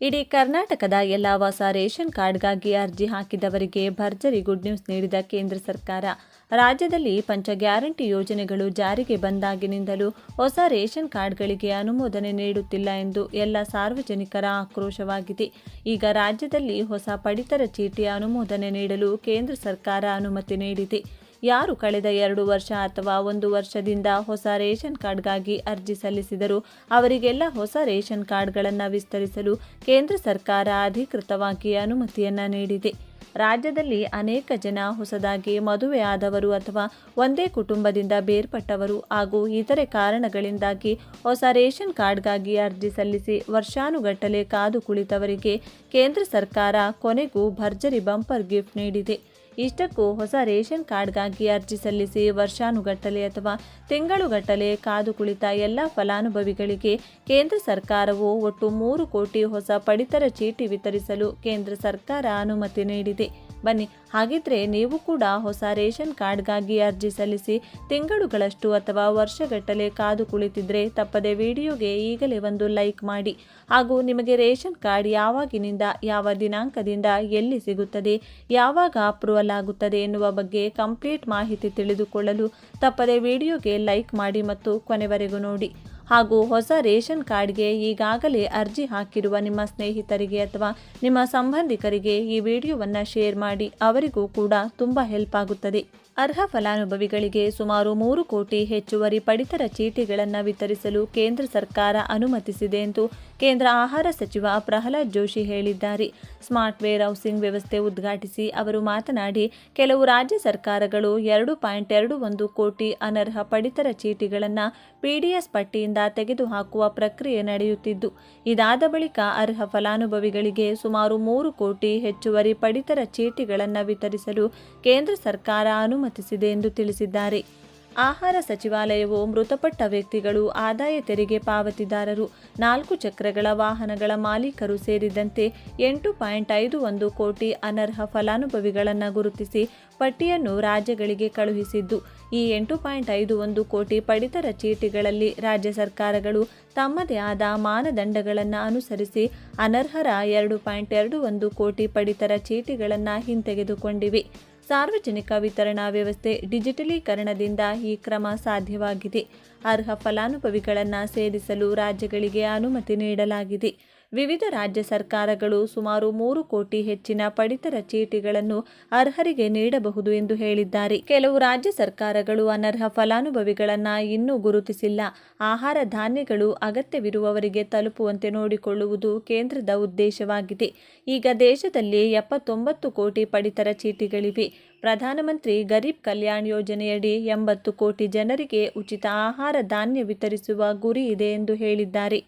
ಇಡೀ ಕರ್ನಾಟಕದ ಎಲ್ಲ ಹೊಸ ರೇಷನ್ ಕಾರ್ಡ್ಗಾಗಿ ಅರ್ಜಿ ಹಾಕಿದವರಿಗೆ ಭರ್ಜರಿ ಗುಡ್ ನ್ಯೂಸ್ ನೀಡಿದ ಕೇಂದ್ರ ಸರ್ಕಾರ. ರಾಜ್ಯದಲ್ಲಿ ಪಂಚ ಗ್ಯಾರಂಟಿ ಯೋಜನೆಗಳು ಜಾರಿಗೆ ಬಂದಾಗಿನಿಂದಲೂ ಹೊಸ ರೇಷನ್ ಕಾರ್ಡ್ಗಳಿಗೆ ಅನುಮೋದನೆ ನೀಡುತ್ತಿಲ್ಲ ಎಂದು ಎಲ್ಲ ಸಾರ್ವಜನಿಕರ ಆಕ್ರೋಶವಾಗಿದೆ. ಈಗ ರಾಜ್ಯದಲ್ಲಿ ಹೊಸ ಪಡಿತರ ಚೀಟಿ ಅನುಮೋದನೆ ನೀಡಲು ಕೇಂದ್ರ ಸರ್ಕಾರ ಅನುಮತಿ ನೀಡಿದೆ. ಯಾರು ಕಳೆದ 2 ವರ್ಷ ಅಥವಾ 1 ವರ್ಷದಿಂದ ಹೊಸ ರೇಷನ್ ಕಾರ್ಡ್ಗಾಗಿ ಅರ್ಜಿ ಸಲ್ಲಿಸಿದರೂ ಅವರಿಗೆಲ್ಲ ಹೊಸ ರೇಷನ್ ಕಾರ್ಡ್ಗಳನ್ನು ವಿಸ್ತರಿಸಲು ಕೇಂದ್ರ ಸರ್ಕಾರ ಅಧಿಕೃತವಾಗಿ ಅನುಮತಿಯನ್ನು ನೀಡಿದೆ. ರಾಜ್ಯದಲ್ಲಿ ಅನೇಕ ಜನ ಹೊಸದಾಗಿ ಮದುವೆ ಆದವರು ಅಥವಾ ಒಂದೇ ಕುಟುಂಬದಿಂದ ಬೇರ್ಪಟ್ಟವರು ಹಾಗೂ ಇತರೆ ಕಾರಣಗಳಿಂದಾಗಿ ಹೊಸ ರೇಷನ್ ಕಾರ್ಡ್ಗಾಗಿ ಅರ್ಜಿ ಸಲ್ಲಿಸಿ ವರ್ಷಾನುಗಟ್ಟಲೆ ಕಾದು ಕುಳಿತವರಿಗೆ ಕೇಂದ್ರ ಸರ್ಕಾರ ಕೊನೆಗೂ ಭರ್ಜರಿ ಬಂಪರ್ ಗಿಫ್ಟ್ ನೀಡಿದೆ. ಇಷ್ಟಕ್ಕೂ ಹೊಸ ರೇಷನ್ ಕಾರ್ಡ್ಗಾಗಿ ಅರ್ಜಿ ಸಲ್ಲಿಸಿ ವರ್ಷಾನುಗಟ್ಟಲೆ ಅಥವಾ ತಿಂಗಳುಗಟ್ಟಲೆ ಕಾದು ಕುಳಿತ ಎಲ್ಲ ಫಲಾನುಭವಿಗಳಿಗೆ ಕೇಂದ್ರ ಸರ್ಕಾರವು ಒಟ್ಟು 3 ಕೋಟಿ ಹೊಸ ಪಡಿತರ ಚೀಟಿ ವಿತರಿಸಲು ಕೇಂದ್ರ ಸರ್ಕಾರ ಅನುಮತಿ ನೀಡಿದೆ. ಬನ್ನಿ, ಹಾಗಿದ್ರೆ ನೀವು ಕೂಡ ಹೊಸ ರೇಷನ್ ಕಾರ್ಡ್ಗಾಗಿ ಅರ್ಜಿ ಸಲ್ಲಿಸಿ ತಿಂಗಳುಗಳಷ್ಟು ಅಥವಾ ವರ್ಷಗಟ್ಟಲೆ ಕಾದು ಕುಳಿತಿದ್ರೆ ತಪ್ಪದೆ ವಿಡಿಯೋಗೆ ಈಗಲೇ ಒಂದು ಲೈಕ್ ಮಾಡಿ. ಹಾಗೂ ನಿಮಗೆ ರೇಷನ್ ಕಾರ್ಡ್ ಯಾವಾಗಿನಿಂದ ಯಾವ ದಿನಾಂಕದಿಂದ ಎಲ್ಲಿ ಸಿಗುತ್ತದೆ, ಯಾವಾಗ ಅಪ್ರೂವಲ್ ಆಗುತ್ತದೆ ಎನ್ನುವ ಬಗ್ಗೆ ಕಂಪ್ಲೀಟ್ ಮಾಹಿತಿ ತಿಳಿದುಕೊಳ್ಳಲು ತಪ್ಪದೆ ವಿಡಿಯೋಗೆ ಲೈಕ್ ಮಾಡಿ ಮತ್ತು ಕೊನೆವರೆಗೂ ನೋಡಿ. ಹಾಗೂ ಹೊಸ ರೇಷನ್ ಕಾರ್ಡ್ಗೆ ಈಗಾಗಲೇ ಅರ್ಜಿ ಹಾಕಿರುವ ನಿಮ್ಮ ಸ್ನೇಹಿತರಿಗೆ ಅಥವಾ ನಿಮ್ಮ ಸಂಬಂಧಿಕರಿಗೆ ಈ ವಿಡಿಯೋವನ್ನು ಶೇರ್ ಮಾಡಿ, ಅವರಿಗೂ ಕೂಡ ತುಂಬ ಹೆಲ್ಪ್ ಆಗುತ್ತದೆ. ಅರ್ಹ ಫಲಾನುಭವಿಗಳಿಗೆ ಸುಮಾರು 3 ಕೋಟಿ ಹೆಚ್ಚುವರಿ ಪಡಿತರ ಚೀಟಿಗಳನ್ನು ವಿತರಿಸಲು ಕೇಂದ್ರ ಸರ್ಕಾರ ಅನುಮತಿಸಿದೆ ಎಂದು ಕೇಂದ್ರ ಆಹಾರ ಸಚಿವ ಪ್ರಹ್ಲಾದ್ ಜೋಶಿ ಹೇಳಿದ್ದಾರೆ. ಸ್ಮಾರ್ಟ್ ವೇರ್ ಹೌಸಿಂಗ್ ವ್ಯವಸ್ಥೆ ಉದ್ಘಾಟಿಸಿ ಅವರು ಮಾತನಾಡಿ, ಕೆಲವು ರಾಜ್ಯ ಸರ್ಕಾರಗಳು 2.21 ಕೋಟಿ ಅನರ್ಹ ಪಡಿತರ ಚೀಟಿಗಳನ್ನು PDS ಪಟ್ಟಿಯಿಂದ ತೆಗೆದುಹಾಕುವ ಪ್ರಕ್ರಿಯೆ ನಡೆಯುತ್ತಿದ್ದು, ಇದಾದ ಬಳಿಕ ಅರ್ಹ ಫಲಾನುಭವಿಗಳಿಗೆ ಸುಮಾರು 3 ಕೋಟಿ ಹೆಚ್ಚುವರಿ ಪಡಿತರ ಚೀಟಿಗಳನ್ನು ವಿತರಿಸಲು ಕೇಂದ್ರ ಸರ್ಕಾರ ಅನುಮತಿಸಿದೆ ಎಂದು ತಿಳಿಸಿದ್ದಾರೆ. ಆಹಾರ ಸಚಿವಾಲಯವು ಮೃತಪಟ್ಟ ವ್ಯಕ್ತಿಗಳು, ಆದಾಯ ತೆರಿಗೆ ಪಾವತಿದಾರರು, 4 ಚಕ್ರಗಳ ವಾಹನಗಳ ಮಾಲೀಕರು ಸೇರಿದಂತೆ 8.51 ಕೋಟಿ ಅನರ್ಹ ಫಲಾನುಭವಿಗಳನ್ನು ಗುರುತಿಸಿ ಪಟ್ಟಿಯನ್ನು ರಾಜ್ಯಗಳಿಗೆ ಕಳುಹಿಸಿದ್ದು, ಈ 8.51 ಕೋಟಿ ಪಡಿತರ ಚೀಟಿಗಳಲ್ಲಿ ರಾಜ್ಯ ಸರ್ಕಾರಗಳು ತಮ್ಮದೇ ಆದ ಮಾನದಂಡಗಳನ್ನು ಅನುಸರಿಸಿ ಅನರ್ಹರ 2.21 ಕೋಟಿ ಪಡಿತರ ಚೀಟಿಗಳನ್ನು ಹಿಂತೆಗೆದುಕೊಂಡಿವೆ. ಸಾರ್ವಜನಿಕ ವಿತರಣಾ ವ್ಯವಸ್ಥೆ ಡಿಜಿಟಲೀಕರಣದಿಂದ ಈ ಕ್ರಮ ಸಾಧ್ಯವಾಗಿದೆ. ಅರ್ಹ ಫಲಾನುಭವಿಗಳನ್ನು ಸೇರಿಸಲು ರಾಜ್ಯಗಳಿಗೆ ಅನುಮತಿ ನೀಡಲಾಗಿದೆ. ವಿವಿಧ ರಾಜ್ಯ ಸರ್ಕಾರಗಳು ಸುಮಾರು 3 ಕೋಟಿ ಹೆಚ್ಚಿನ ಪಡಿತರ ಚೀಟಿಗಳನ್ನು ಅರ್ಹರಿಗೆ ನೀಡಬಹುದು ಎಂದು ಹೇಳಿದ್ದಾರೆ. ಕೆಲವು ರಾಜ್ಯ ಸರ್ಕಾರಗಳು ಅನರ್ಹ ಫಲಾನುಭವಿಗಳನ್ನು ಇನ್ನೂ ಗುರುತಿಸಿಲ್ಲ. ಆಹಾರ ಧಾನ್ಯಗಳು ಅಗತ್ಯವಿರುವವರಿಗೆ ತಲುಪುವಂತೆ ನೋಡಿಕೊಳ್ಳುವುದು ಕೇಂದ್ರದ ಉದ್ದೇಶವಾಗಿದೆ. ಈಗ ದೇಶದಲ್ಲಿ 79 ಕೋಟಿ ಪಡಿತರ ಚೀಟಿಗಳಿವೆ. ಪ್ರಧಾನಮಂತ್ರಿ ಗರೀಬ್ ಕಲ್ಯಾಣ್ ಯೋಜನೆಯಡಿ 80 ಕೋಟಿ ಜನರಿಗೆ ಉಚಿತ ಆಹಾರ ಧಾನ್ಯ ವಿತರಿಸುವ ಗುರಿ ಇದೆ ಎಂದು ಹೇಳಿದ್ದಾರೆ.